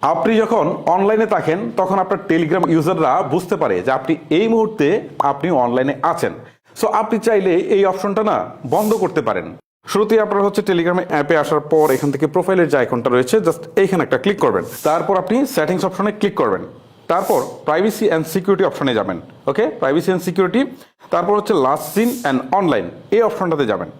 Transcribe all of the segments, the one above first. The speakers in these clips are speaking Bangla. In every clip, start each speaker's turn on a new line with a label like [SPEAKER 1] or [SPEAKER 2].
[SPEAKER 1] আপনি যখন অনলাইনে থাকেন তখন আপনার টেলিগ্রাম ইউজাররা বুঝতে পারে যে আপনি এই মুহূর্তে আপনি অনলাইনে আছেন। সো আপনি চাইলে এই অপশনটা না বন্ধ করতে পারেন। শুরুতেই আপনার হচ্ছে টেলিগ্রামে অ্যাপে আসার পর এখান থেকে প্রোফাইলের যে আইকনটা রয়েছে জাস্ট এইখানে একটা ক্লিক করবেন। তারপর আপনি সেটিংস অপশনে ক্লিক করবেন। তারপর প্রাইভেসি অ্যান্ড সিকিউরিটি অপশনে যাবেন। ওকে, প্রাইভেসি অ্যান্ড সিকিউরিটি, তারপর হচ্ছে লাস্ট সিন অ্যান্ড অনলাইন এই অপশনটাতে যাবেন।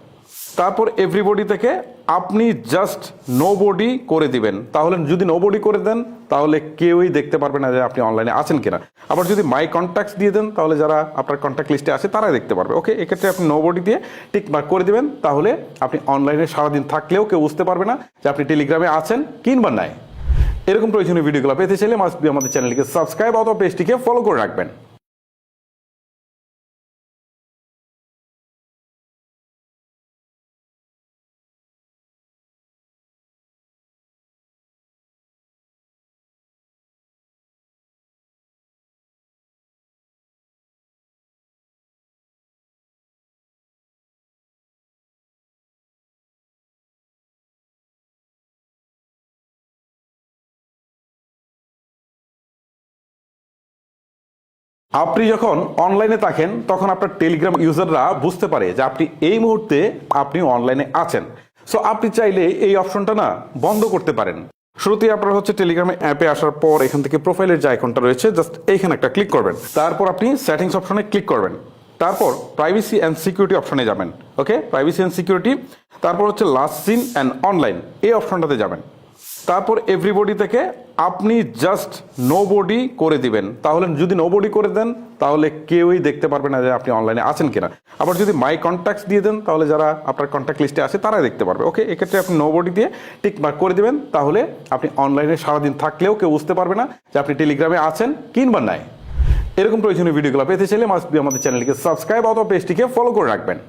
[SPEAKER 1] তারপর এভরিবডি থেকে আপনি জাস্ট নোবডি করে দিবেন। তাহলে যদি নোবডি করে দেন তাহলে কেউই দেখতে পারবে না যে আপনি অনলাইনে আছেন কিনা। আবার যদি মাই কন্ট্যাক্টস দিয়ে দেন তাহলে যারা আপনার কন্ট্যাক্ট লিস্টে আছে তারাই দেখতে পারবে। ওকে, এক্ষেত্রে আপনি নোবডি দিয়ে টিক মার্ক করে দিবেন। তাহলে আপনি অনলাইনে সারাদিন থাকলেও কেউ বুঝতে পারবে না যে আপনি টেলিগ্রামে আছেন কিংবা নাই। এরকম প্রয়োজনীয় ভিডিওগুলো পেতে চাইলে মাস্ট বি আমাদের চ্যানেলটিকে সাবস্ক্রাইব অথবা পেজটিকে ফলো করে রাখবেন। আপনি যখন অনলাইনে থাকেন তখন আপনার টেলিগ্রাম ইউজাররা বুঝতে পারে যে আপনি এই মুহূর্তে আপনি অনলাইনে আছেন। সো আপনি চাইলে এই অপশনটা না বন্ধ করতে পারেন। শুরুতেই আপনার হচ্ছে টেলিগ্রামে অ্যাপে আসার পর এখান থেকে প্রোফাইলের যে আইকনটা রয়েছে জাস্ট এইখানে একটা ক্লিক করবেন। তারপর আপনি সেটিংস অপশনে ক্লিক করবেন। তারপর প্রাইভেসি অ্যান্ড সিকিউরিটি অপশনে যাবেন। ওকে, প্রাইভেসি অ্যান্ড সিকিউরিটি, তারপর হচ্ছে লাস্ট সিন অ্যান্ড অনলাইন এই অপশনটাতে যাবেন। তারপর এভরিবডি থেকে আপনি জাস্ট নোবডি করে দিবেন। তাহলে যদি নোবডি করে দেন তাহলে কেউই দেখতে পারবে না যে আপনি অনলাইনে আছেন কিনা। আবার যদি মাই কন্ট্যাক্টস দিয়ে দেন তাহলে যারা আপনার কন্ট্যাক্ট লিস্টে আছে তারাই দেখতে পারবে। ওকে, এক্ষেত্রে আপনি নোবডি দিয়ে টিক মার্ক করে দিবেন। তাহলে আপনি অনলাইনে সারাদিন থাকলেও কেউ বুঝতে পারবে না যে আপনি টেলিগ্রামে আছেন কিংবা নাই। এরকম প্রয়োজনীয় ভিডিওগুলো পেতে চাইলে মাস্ট বি আমাদের চ্যানেলটিকে সাবস্ক্রাইব অথবা পেজটিকে ফলো করে রাখবেন।